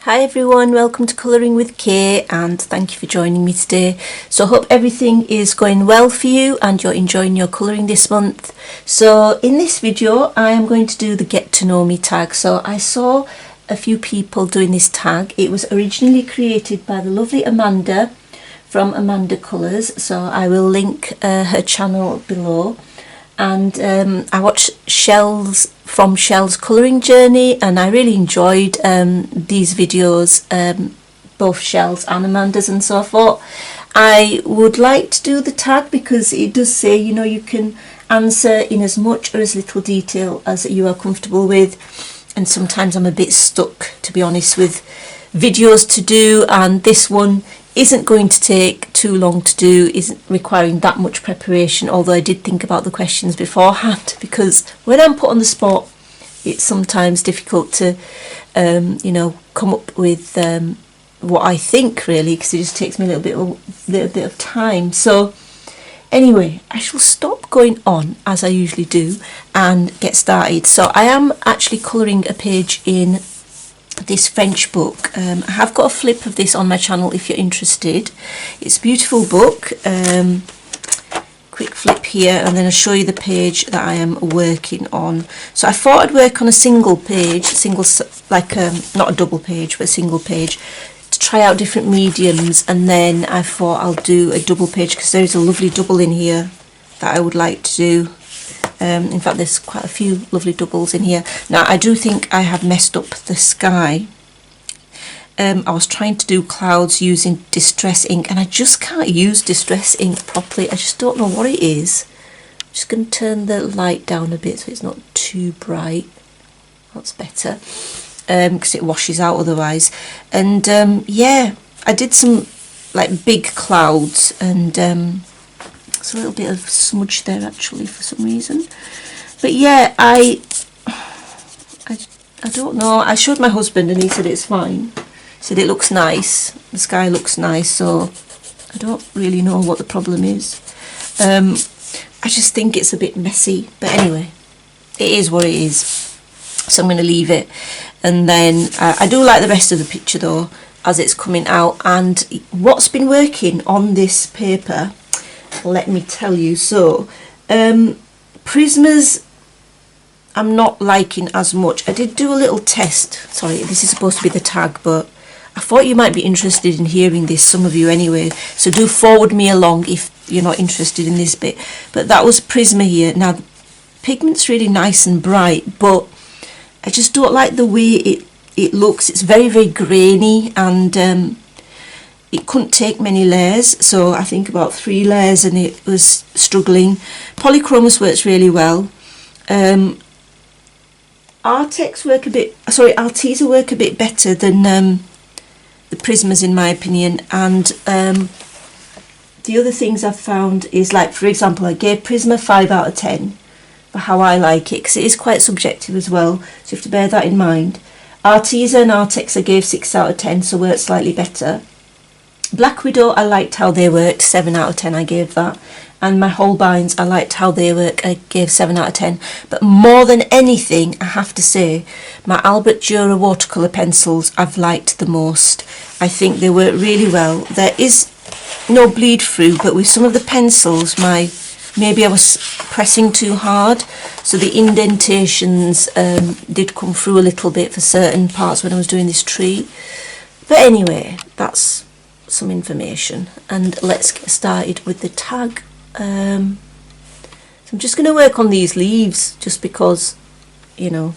Hi everyone, welcome to Colouring with Kay and thank you for joining me today. So I hope everything is going well for you and you're enjoying your colouring this month. So in this video I am going to do the get to know me tag. So I saw a few people doing this tag. It was originally created by the lovely Amanda from Amanda Colours, so I will link her channel below. And I watched Shell's colouring journey and I really enjoyed these videos, both Shell's and Amanda's, and so I thought I would like to do the tag because it does say, you know, you can answer in as much or as little detail as you are comfortable with, and sometimes I'm a bit stuck, to be honest, with videos to do, and this one isn't going to take too long to do, isn't requiring that much preparation, although I did think about the questions beforehand because when I'm put on the spot it's sometimes difficult to you know, come up with what I think really, because it just takes me a little bit of time. So anyway, I shall stop going on as I usually do and get started. So I am actually colouring a page in this French book. I have got a flip of this on my channel if you're interested. It's a beautiful book. Quick flip here and then I'll show you the page that I am working on. So I thought I'd work on a single page, like not a double page but a single page, to try out different mediums, and then I thought I'll do a double page because there's a lovely double in here that I would like to do. In fact, there's quite a few lovely doubles in here. Now, I do think I have messed up the sky. I was trying to do clouds using distress ink, and I just can't use distress ink properly. I just don't know what it is. I'm just going to turn the light down a bit so it's not too bright. That's better, because it washes out otherwise. And yeah, I did some like big clouds, and there's a little bit of smudge there actually for some reason. But yeah, I don't know. I showed my husband and he said it's fine. He said it looks nice. The sky looks nice, so I don't really know what the problem is. I just think it's a bit messy. But anyway, it is what it is. So I'm going to leave it. And then I do like the rest of the picture though, as it's coming out. And what's been working on this paper, let me tell you. So prismas I'm not liking as much. I did do a little test. Sorry, this is supposed to be the tag, but I thought you might be interested in hearing this, some of you anyway, so do forward me along if you're not interested in this bit. But that was Prisma here. Now the pigment's really nice and bright, but I just don't like the way it looks. It's very, very grainy, and it couldn't take many layers, so I think about 3 layers and it was struggling. Polychromos works really well. Arteza work a bit better than the Prismas in my opinion. And the other things I've found is, like, for example, I gave Prisma 5 out of 10 for how I like it, because it is quite subjective as well, so you have to bear that in mind. Arteza and Artex I gave 6 out of 10, so worked slightly better. Black Widow, I liked how they worked, 7 out of 10 I gave that. And my Holbeins, I liked how they work, I gave 7 out of 10. But more than anything, I have to say, my Albert Dürer watercolour pencils I've liked the most. I think they work really well. There is no bleed through, but with some of the pencils, maybe I was pressing too hard, so the indentations did come through a little bit for certain parts when I was doing this tree. But anyway, that's some information, and let's get started with the tag. So I'm just going to work on these leaves just because, you know,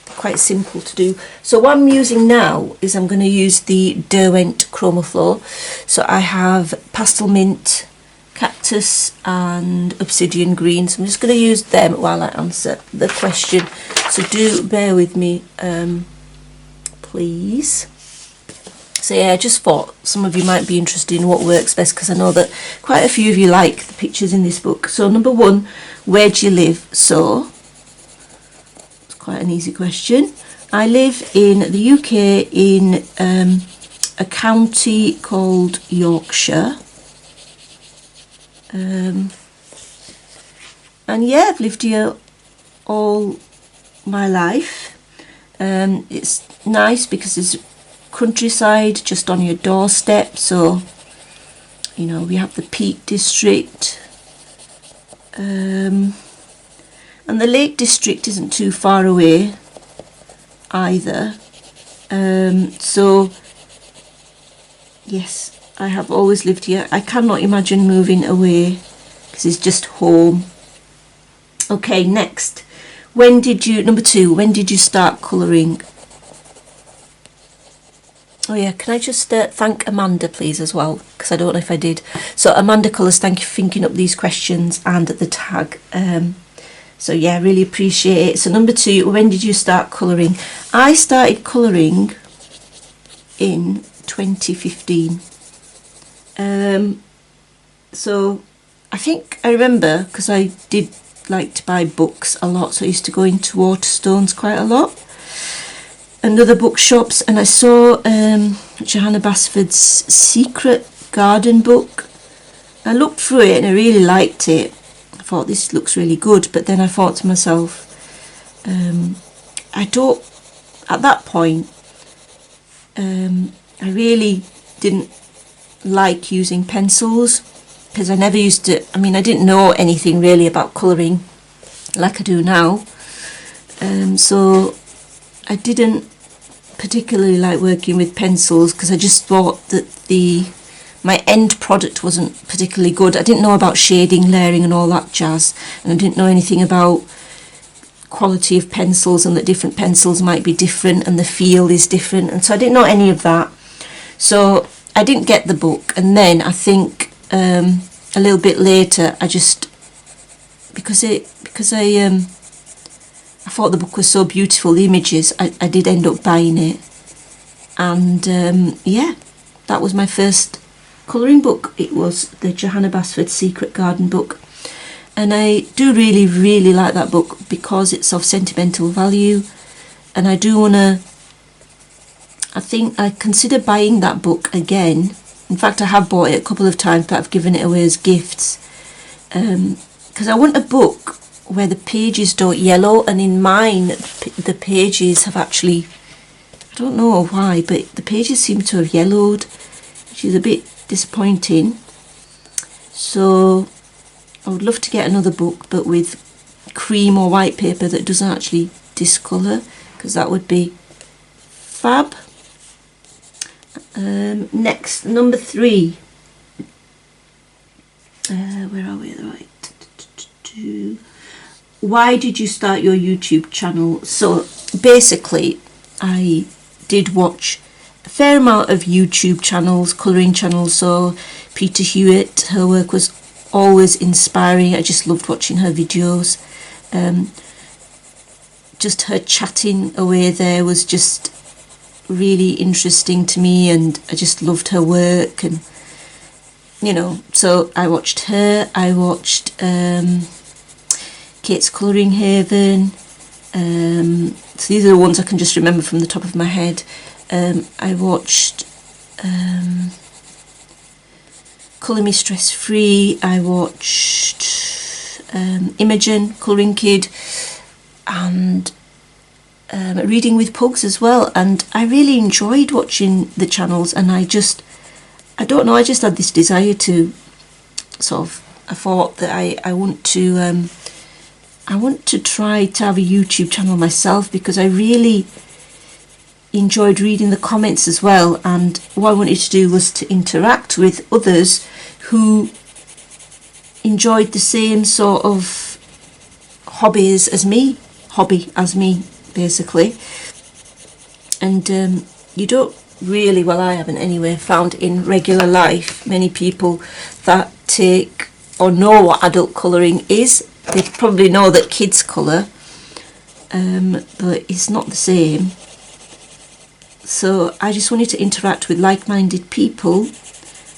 they're quite simple to do. So what I'm using now is I'm going to use the Derwent Chromaflow. So I have Pastel Mint, Cactus and Obsidian Green, so I'm just going to use them while I answer the question, so do bear with me please. So yeah, I just thought some of you might be interested in what works best, because I know that quite a few of you like the pictures in this book. So number 1, where do you live? So it's quite an easy question. I live in the UK in a county called Yorkshire. And yeah, I've lived here all my life. It's nice because there's countryside just on your doorstep. So, you know, we have the Peak District, and the Lake District isn't too far away either. So yes, I have always lived here. I cannot imagine moving away because it's just home. Okay, next. Number 2, when did you start colouring? Oh yeah, can I just thank Amanda please as well, because I don't know if I did. So Amanda Colours, thank you for thinking up these questions and the tag. So yeah, really appreciate it. So number 2, when did you start colouring? I started colouring in 2015. So I think I remember, because I did like to buy books a lot, so I used to go into Waterstones quite a lot and other bookshops, and I saw Johanna Basford's Secret Garden book. I looked through it and I really liked it. I thought this looks really good, but then I thought to myself, at that point, I really didn't like using pencils, because I never used to, I didn't know anything really about colouring like I do now. So I didn't particularly like working with pencils, because I just thought that my end product wasn't particularly good. I didn't know about shading, layering and all that jazz, and I didn't know anything about quality of pencils and that different pencils might be different and the feel is different, and so I didn't know any of that. So I didn't get the book, and then I think a little bit later I just, because I thought the book was so beautiful, the images, I did end up buying it, and yeah, that was my first colouring book. It was the Johanna Basford Secret Garden book, and I do really, really like that book because it's of sentimental value, and I do want to, I think I consider buying that book again. In fact, I have bought it a couple of times, but I've given it away as gifts, because I want a book where the pages don't yellow, and in mine the pages have actually, I don't know why, but the pages seem to have yellowed, which is a bit disappointing. So I would love to get another book, but with cream or white paper that doesn't actually discolour, because that would be fab. Next, number 3. Where are we? Right. Why did you start your YouTube channel? So basically, I did watch a fair amount of YouTube channels, colouring channels. So Peter Hewitt, her work was always inspiring. I just loved watching her videos. Just her chatting away there was just really interesting to me, and I just loved her work, and you know, so I watched her. I watched Kate's Colouring Haven. So these are the ones I can just remember from the top of my head. I watched Colour Me Stress Free. I watched Imogen, Colouring Kid, and Reading with Pugs as well, and I really enjoyed watching the channels, and I don't know, I just had this desire to sort of, I thought that I want to try to have a YouTube channel myself, because I really enjoyed reading the comments as well, and what I wanted to do was to interact with others who enjoyed the same sort of hobby as me basically. And you don't really, well, I haven't anyway, found in regular life many people that take or know what adult colouring is. They probably know that kids colour, but it's not the same. So I just wanted to interact with like-minded people,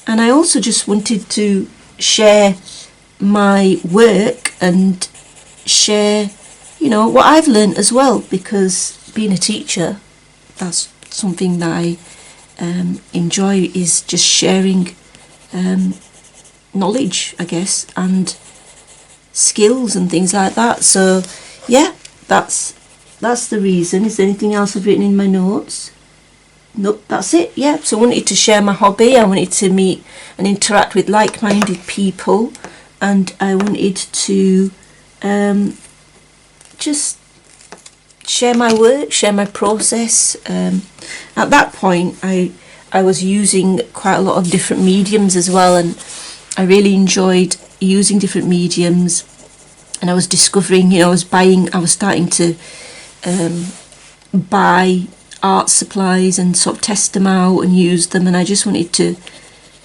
and I also just wanted to share my work and share, you know, what I've learned as well, because being a teacher, that's something that I enjoy, is just sharing knowledge, I guess, and skills and things like that. So yeah, that's the reason. Is there anything else I've written in my notes? nope, that's it. Yeah, so I wanted to share my hobby. I wanted to meet and interact with like-minded people, and I wanted to just share my work, share my process. At that point, I was using quite a lot of different mediums as well, and I really enjoyed using different mediums. And I was discovering, I was starting to buy art supplies and sort of test them out and use them, and I just wanted to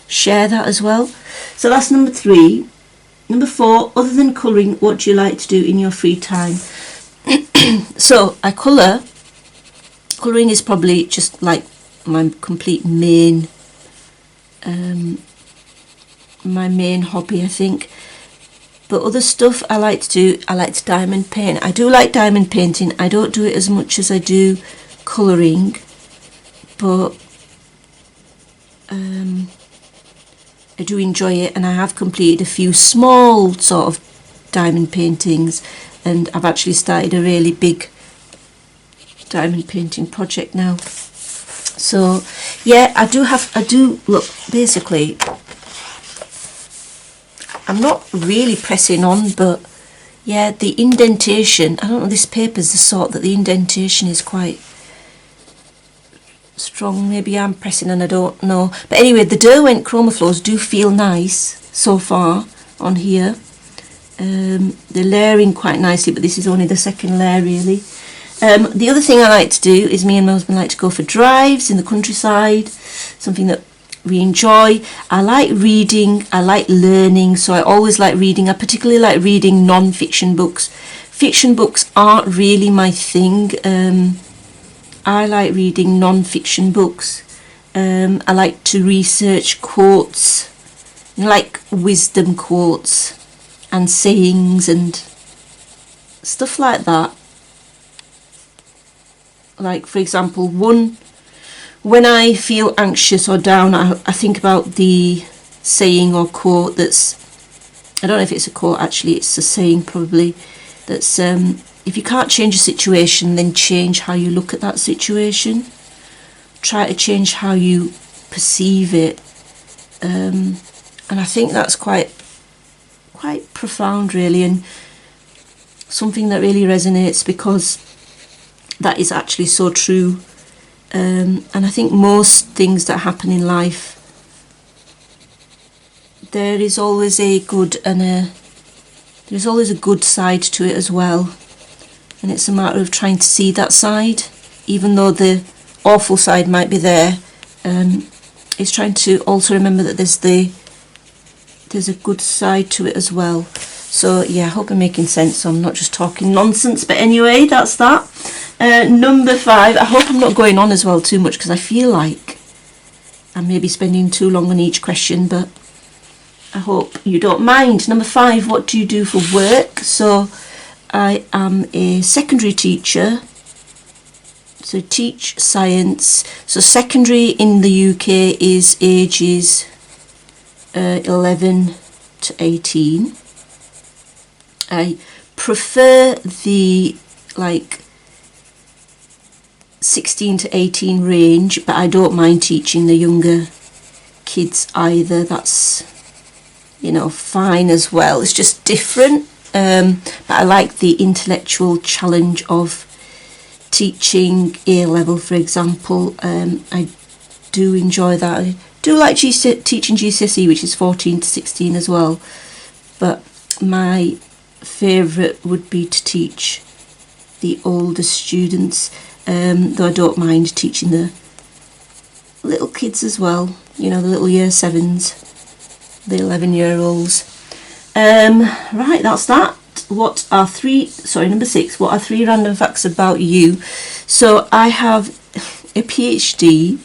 share that as well. So that's number 3. Number 4, other than colouring, what do you like to do in your free time? So I colour. Colouring is probably just like my complete main hobby, I think. But other stuff I like to do, I like to diamond paint. I do like diamond painting. I don't do it as much as I do colouring, but I do enjoy it, and I have completed a few small sort of diamond paintings, and I've actually started a really big diamond painting project now. So yeah, I do look, basically I'm not really pressing on, but yeah, the indentation, I don't know, this paper's the sort that the indentation is quite strong. Maybe I'm pressing and I don't know. But anyway, the Derwent chroma flows do feel nice so far on here. They're layering quite nicely, but this is only the second layer really. The other thing I like to do is me and my husband like to go for drives in the countryside, something that we enjoy. I like reading, I like learning, so I always like reading. I particularly like reading non-fiction books. Fiction books aren't really my thing. I like reading non-fiction books. I like to research quotes, like wisdom quotes and sayings and stuff like that. Like, for example, when I feel anxious or down, I think about the saying or quote that's, I don't know if it's a quote actually, it's a saying probably, that's if you can't change a situation, then change how you look at that situation. Try to change how you perceive it. And I think that's quite profound really, and something that really resonates, because that is actually so true. And I think most things that happen in life, there is always a good and there's always a good side to it as well, and it's a matter of trying to see that side, even though the awful side might be there. It's trying to also remember that there's a good side to it as well. So yeah, I hope I'm making sense, so I'm not just talking nonsense. But anyway, that's that. Number 5, I hope I'm not going on as well too much, because I feel like I'm maybe spending too long on each question, but I hope you don't mind. Number 5, what do you do for work? So I am a secondary teacher, so teach science. So secondary in the UK is ages 11 to 18. I prefer the 16 to 18 range, but I don't mind teaching the younger kids either. That's, fine as well. It's just different, but I like the intellectual challenge of teaching A level, for example. I do enjoy that. I do like teaching GCSE, which is 14 to 16 as well, but my favourite would be to teach the older students, though I don't mind teaching the little kids as well, the little year 7s, the 11-year-olds. Right, that's that. Number 6, what are 3 random facts about you? So I have a PhD.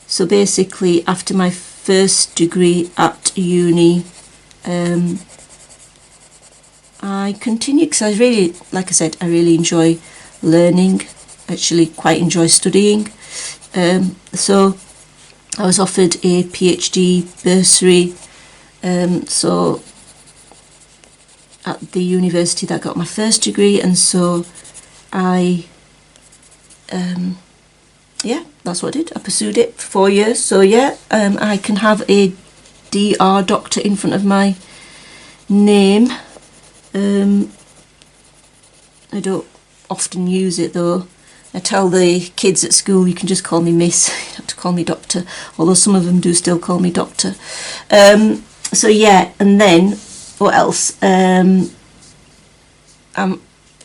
So basically, after my first degree at uni, I continued, because I really, like I said, I really enjoy learning. Actually quite enjoy studying. So I was offered a PhD bursary, so at the university that got my first degree, and so I yeah, that's what I did. I pursued it for 4 years. So yeah, I can have a DR doctor in front of my name. I don't often use it though. I tell the kids at school, you can just call me Miss, you don't have to call me Doctor, although some of them do still call me Doctor. So yeah, and then, what else? I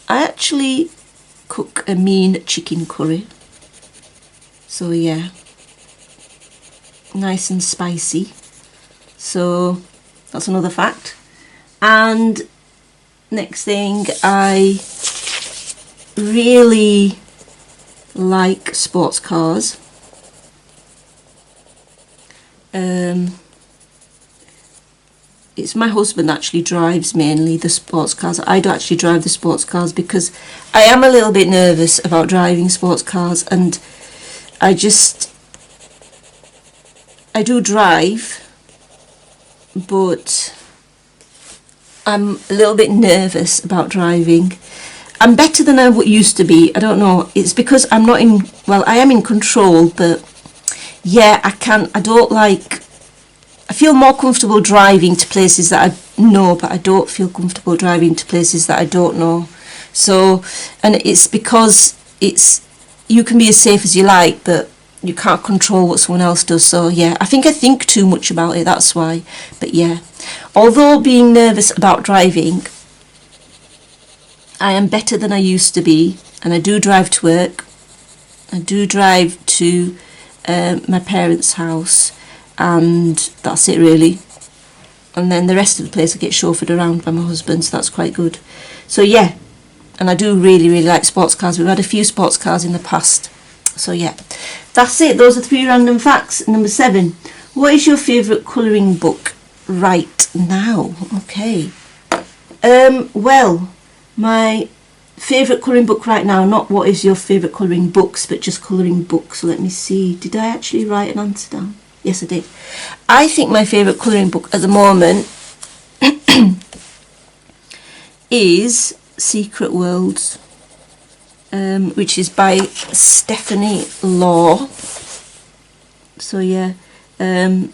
actually cook a mean chicken curry. So yeah, nice and spicy. So that's another fact. And next thing, I really like sports cars. It's my husband actually drives mainly the sports cars. I don't actually drive the sports cars because I am a little bit nervous about driving sports cars, and I do drive, but I'm a little bit nervous about driving. I'm better than I used to be. I don't know. It's because I'm not in, well, I am in control, but yeah, I feel more comfortable driving to places that I know, but I don't feel comfortable driving to places that I don't know. So, and it's because you can be as safe as you like, but you can't control what someone else does. So yeah, I think too much about it, that's why. But yeah, although being nervous about driving, I am better than I used to be, and I do drive to work. I do drive to my parents' house, and that's it really. And then the rest of the place I get chauffeured around by my husband, so that's quite good. So yeah, and I do really, really like sports cars. We've had a few sports cars in the past. So yeah, that's it. Those are 3 random facts. Number 7. What is your favourite colouring book right now? Okay. Well, my favourite colouring book right now, not what is your favourite colouring books, but just colouring books. So let me see. Did I actually write an answer down? Yes, I did. I think my favourite colouring book at the moment is Secret Worlds, which is by Stephanie Law. So yeah, I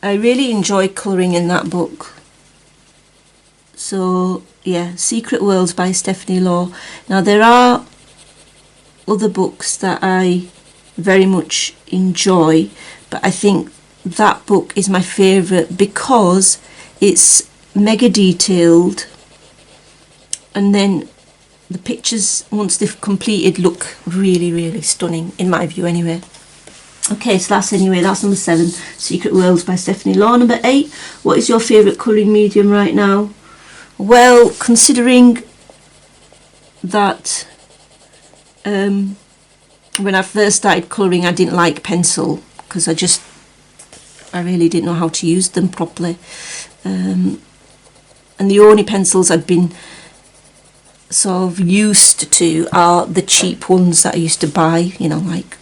really enjoy colouring in that book. So yeah, Secret Worlds by Stephanie Law. Now there are other books that I very much enjoy, but I think that book is my favourite because it's mega detailed, and then the pictures, once they've completed, look really, really stunning, in my view anyway. Okay, so that's number 7, Secret Worlds by Stephanie Law. Number 8, what is your favourite colouring medium right now? Well, considering that when I first started colouring, I didn't like pencil because I really didn't know how to use them properly. And the only pencils I'd been sort of used to are the cheap ones that I used to buy, you know, like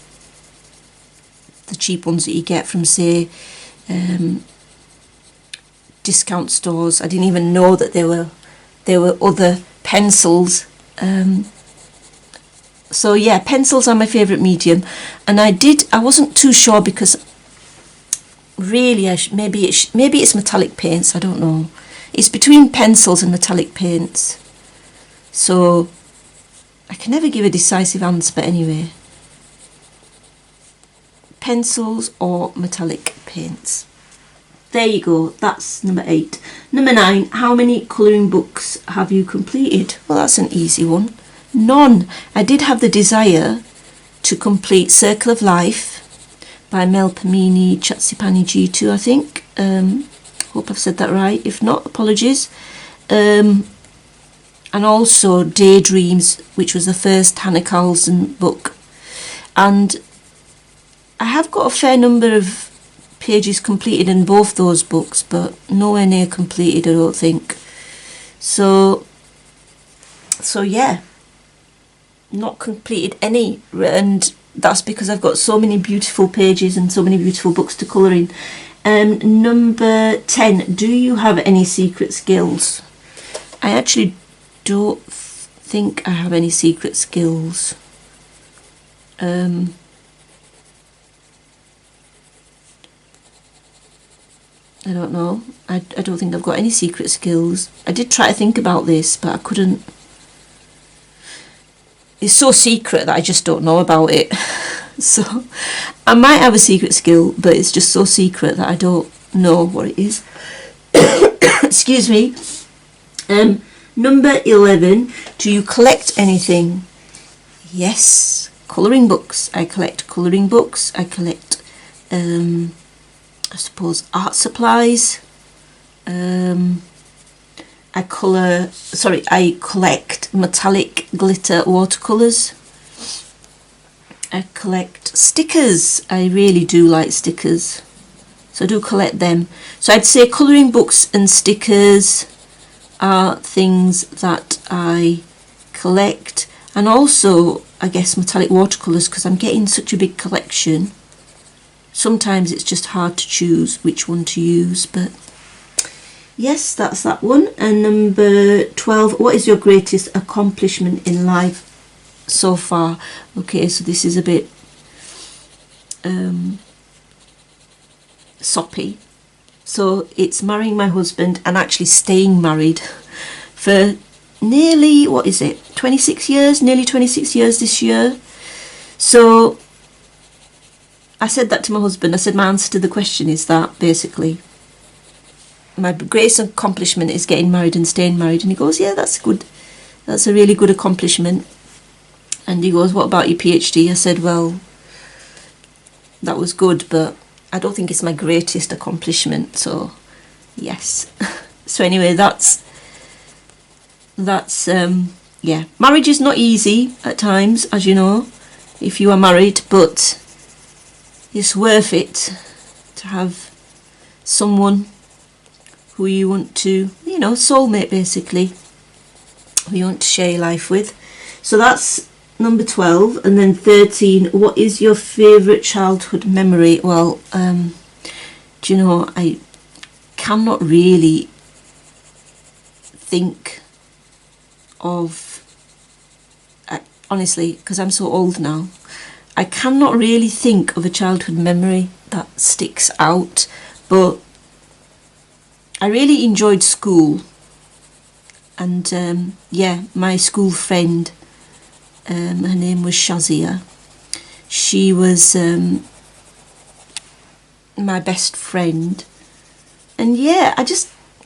the cheap ones that you get from, say, discount stores. I didn't even know that there were other pencils. So yeah, pencils are my favourite medium, and I wasn't too sure because really maybe it's metallic paints, I don't know. It's between pencils and metallic paints, so I can never give a decisive answer. But anyway, pencils or metallic paints. There you go, that's number 8. Number 9, how many colouring books have you completed? Well, that's an easy one. None. I did have the desire to complete Circle of Life by Mel Pamini Chatsipani G2, I think. Hope I've said that right. If not, apologies. And also Daydreams, which was the first Hannah Carlson book. And I have got a fair number of pages completed in both those books, but nowhere near completed, I don't think. So yeah, not completed any, and that's because I've got so many beautiful pages and so many beautiful books to colour in. Number 10, do you have any secret skills? I actually don't think I have any secret skills. I don't know. I don't think I've got any secret skills. I did try to think about this, but I couldn't. It's so secret that I just don't know about it. So I might have a secret skill, but it's just so secret that I don't know what it is. Excuse me. Number 11. Do you collect anything? Yes. Colouring books. I collect colouring books. I collect, I suppose, art supplies. I collect metallic glitter watercolours. I collect stickers. I really do like stickers, so I do collect them. So I'd say colouring books and stickers are things that I collect, and also I guess metallic watercolours, because I'm getting such a big collection. Sometimes it's just hard to choose which one to use, but yes, that's that one. And number 12, what is your greatest accomplishment in life so far? Okay, so this is a bit soppy. So it's marrying my husband and actually staying married for nearly, what is it, 26 years? Nearly 26 years this year. So I said that to my husband. I said my answer to the question is that basically my greatest accomplishment is getting married and staying married. And he goes, yeah, that's good. That's a really good accomplishment. And he goes, what about your PhD? I said, well, that was good, but I don't think it's my greatest accomplishment. So yes. So anyway, that's yeah. Marriage is not easy at times, as you know, if you are married, but it's worth it to have someone who you want to, you know, soulmate basically, who you want to share your life with. So that's number 12. And then 13, what is your favourite childhood memory? Well, do you know, I cannot really think of, honestly, because I'm so old now, I cannot really think of a childhood memory that sticks out, but I really enjoyed school. And yeah, my school friend, her name was Shazia. She was my best friend. And yeah,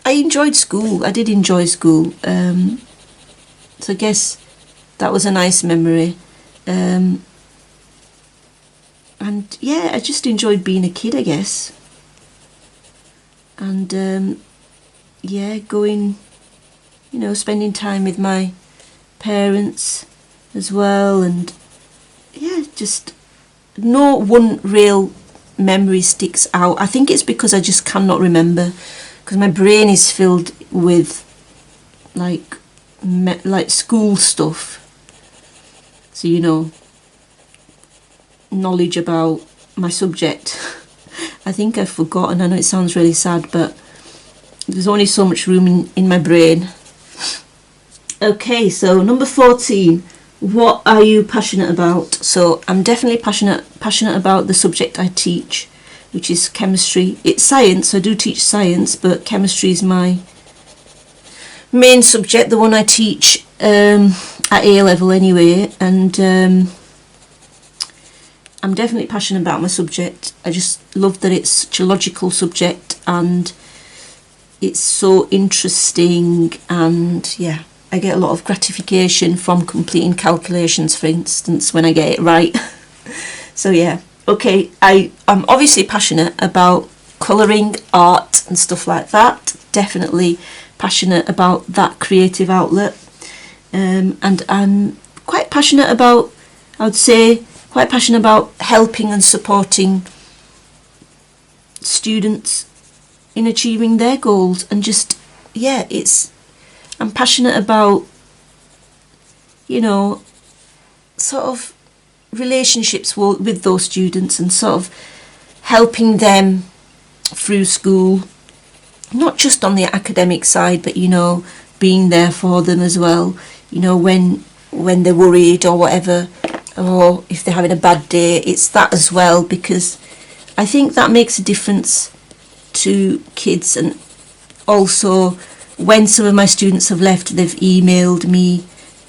I enjoyed school. I did enjoy school. So I guess that was a nice memory. And yeah, I just enjoyed being a kid, I guess. And yeah, going, you know, spending time with my parents as well. And yeah, just no one real memory sticks out. I think it's because I just cannot remember, because my brain is filled with like school stuff. So, you know, knowledge about my subject. I think I've forgotten. I know it sounds really sad, but there's only so much room in my brain. Okay, so number 14, what are you passionate about? So I'm definitely passionate about the subject I teach, which is chemistry. It's science. I do teach science, but chemistry is my main subject, the one I teach at A level anyway. And I'm definitely passionate about my subject. I just love that it's such a logical subject and it's so interesting, and yeah, I get a lot of gratification from completing calculations, for instance, when I get it right. So yeah, okay, I'm obviously passionate about colouring, art and stuff like that. Definitely passionate about that creative outlet. And I'm quite passionate about, I would say, quite passionate about helping and supporting students in achieving their goals. And just, yeah, I'm passionate about, you know, sort of relationships with those students and sort of helping them through school, not just on the academic side, but, you know, being there for them as well, you know, when they're worried or whatever. or if they're having a bad day, it's that as well, because I think that makes a difference to kids. And also, when some of my students have left, they've emailed me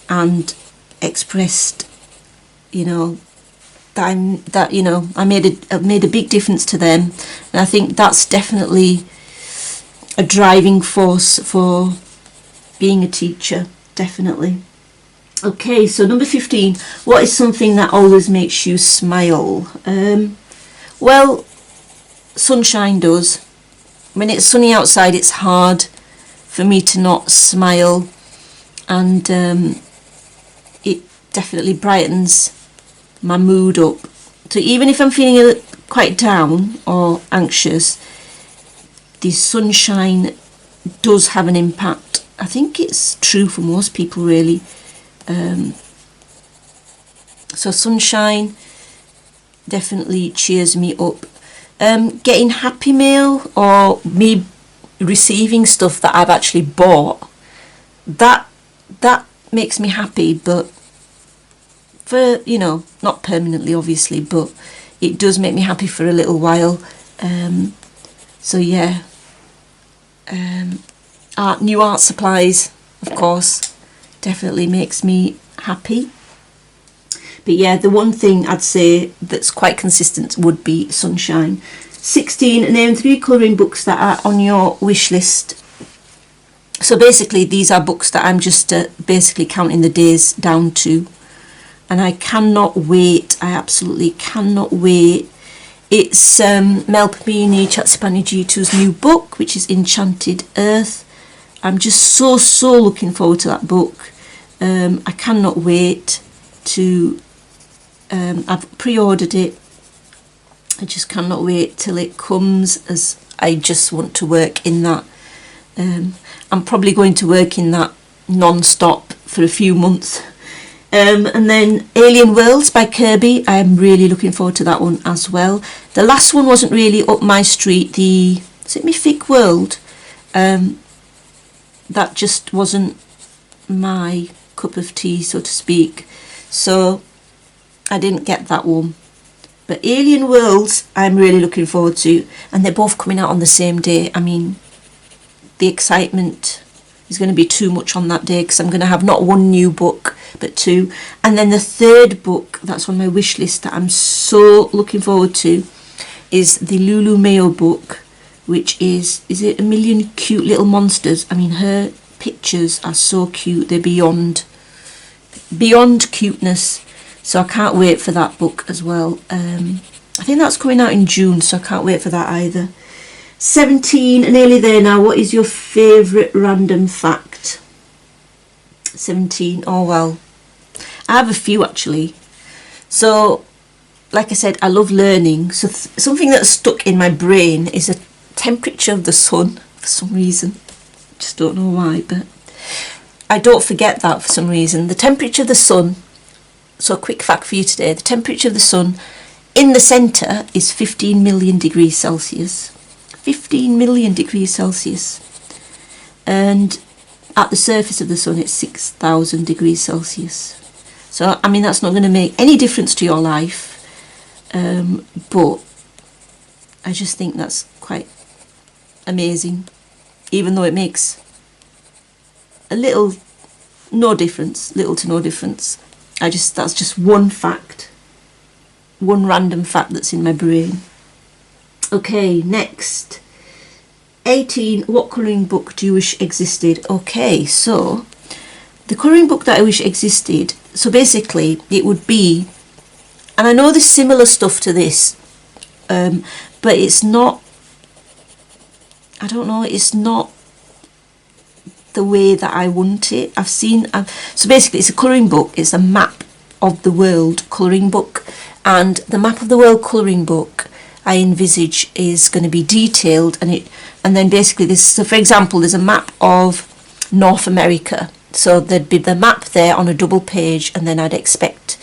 and expressed, you know, that I've made a big difference to them, and I think that's definitely a driving force for being a teacher, definitely. Okay, so number 15, what is something that always makes you smile? Well, sunshine does. When it's sunny outside, it's hard for me to not smile, and it definitely brightens my mood up. So even if I'm feeling quite down or anxious, the sunshine does have an impact. I think it's true for most people, really. So sunshine definitely cheers me up. Getting Happy Mail, or me receiving stuff that I've actually bought, that makes me happy, but for, you know, not permanently obviously, but it does make me happy for a little while. So yeah, new art supplies, of course, definitely makes me happy. But yeah, the one thing I'd say that's quite consistent would be sunshine. 16, name 3 colouring books that are on your wish list. So basically these are books that I'm just basically counting the days down to, and I cannot wait. I absolutely cannot wait. It's Mel Pamini Chatzipaniji-G2's new book, which is Enchanted Earth. I'm just so looking forward to that book. I cannot wait to I've pre-ordered it. I just cannot wait till it comes, as I just want to work in that. I'm probably going to work in that non-stop for a few months. And then Alien Worlds by Kirby, I'm really looking forward to that one as well. The last one wasn't really up my street, is it Mythic World? That just wasn't my cup of tea, so to speak. So I didn't get that one. But Alien Worlds, I'm really looking forward to. And they're both coming out on the same day. I mean, the excitement is going to be too much on that day, because I'm going to have not one new book, but 2. And then the third book that's on my wish list that I'm so looking forward to is the Lulu Mayo book, which is it A Million Cute Little Monsters? I mean, her pictures are so cute. They're beyond cuteness. So I can't wait for that book as well. I think that's coming out in June, so I can't wait for that either. 17, nearly there now. What is your favourite random fact? 17, oh well. I have a few actually. So, like I said, I love learning. So something that's stuck in my brain is a temperature of the sun for some reason. Just don't know why, but I don't forget that for some reason. The temperature of the sun. So a quick fact for you today. The temperature of the sun in the centre is 15 million degrees Celsius. 15 million degrees Celsius. And at the surface of the sun it's 6,000 degrees Celsius. So, I mean, that's not going to make any difference to your life. But I just think that's quite amazing. Even though it makes little to no difference. That's just one fact. One random fact that's in my brain. Okay, next. 18, what colouring book do you wish existed? Okay, so the colouring book that I wish existed, so basically it would be, and I know there's similar stuff to this, but it's not, I don't know, it's not the way that I want it. So basically it's a colouring book, it's a map of the world colouring book, and the map of the world colouring book I envisage is going to be detailed, and then basically so for example there's a map of North America, so there'd be the map there on a double page, and then I'd expect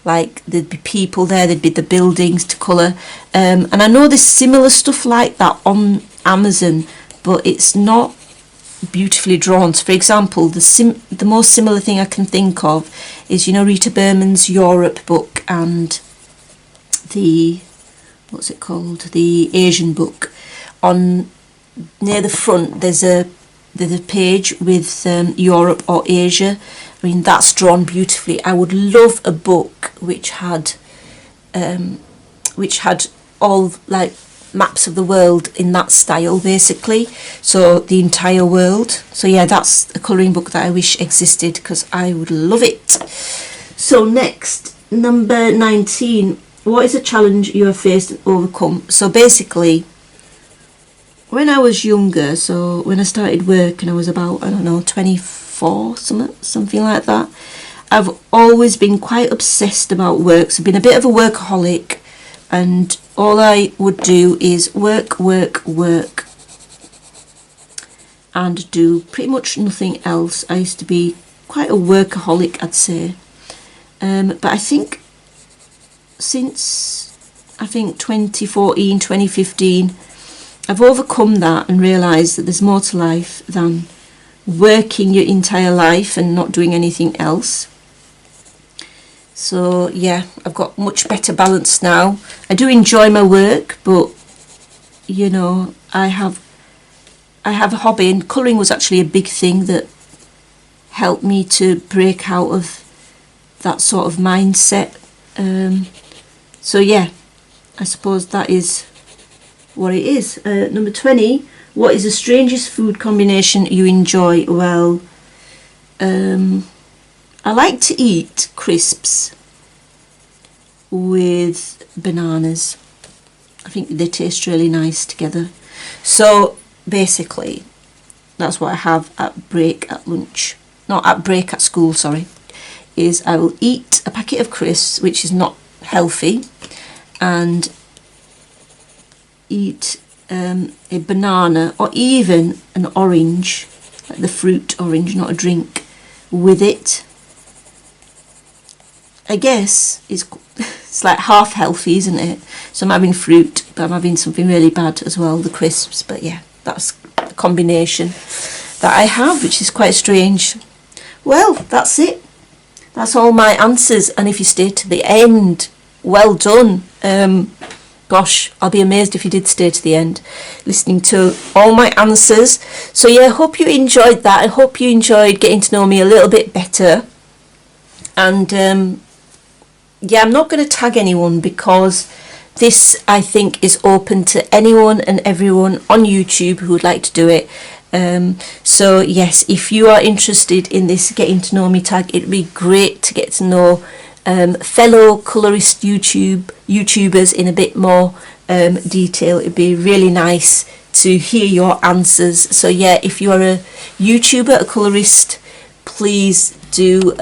like there'd be people there, there'd be the buildings to colour, and I know there's similar stuff like that on Amazon, but it's not beautifully drawn. So for example, the most similar thing I can think of is, you know, Rita Berman's Europe book and the, what's it called, the Asian book. On near the front there's a page with Europe or Asia. I mean, that's drawn beautifully. I would love a book which had all like maps of the world in that style, basically, so the entire world. So yeah, that's a colouring book that I wish existed, because I would love it. So next, number 19, what is a challenge you have faced and overcome? So basically, when I was younger, so when I started work and I was about, I don't know, 24, something like that, I've always been quite obsessed about work. So I've been a bit of a workaholic, and all I would do is work, and do pretty much nothing else. I used to be quite a workaholic, I'd say. But I think since 2014, 2015, I've overcome that and realised that there's more to life than working your entire life and not doing anything else. So yeah, I've got much better balance now. I do enjoy my work, but you know, I have a hobby, and colouring was actually a big thing that helped me to break out of that sort of mindset. So yeah, I suppose that is what it is. Number 20, what is the strangest food combination you enjoy? Well, I like to eat crisps with bananas. I think they taste really nice together. So basically, that's what I have at break at lunch. Not at break at school, sorry. Is I will eat a packet of crisps, which is not healthy, and eat a banana or even an orange, like the fruit orange, not a drink, with it. I guess it's like half healthy, isn't it? So I'm having fruit, but I'm having something really bad as well, the crisps. But yeah, that's the combination that I have, which is quite strange. Well, that's it. That's all my answers. And if you stayed to the end, well done. Gosh, I'll be amazed if you did stay to the end, listening to all my answers. So yeah, I hope you enjoyed that. I hope you enjoyed getting to know me a little bit better. And yeah, I'm not going to tag anyone, because this, I think, is open to anyone and everyone on YouTube who would like to do it. So yes, if you are interested in this getting to know me tag, it'd be great to get to know fellow colourist YouTubers in a bit more detail. It'd be really nice to hear your answers. So yeah, if you are a YouTuber, a colourist, please do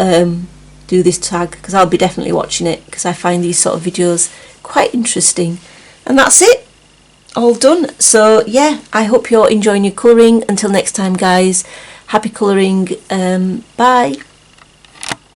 this tag, because I'll be definitely watching it, because I find these sort of videos quite interesting. And that's it, all done. So yeah, I hope you're enjoying your colouring. Until next time, guys, happy colouring. Bye.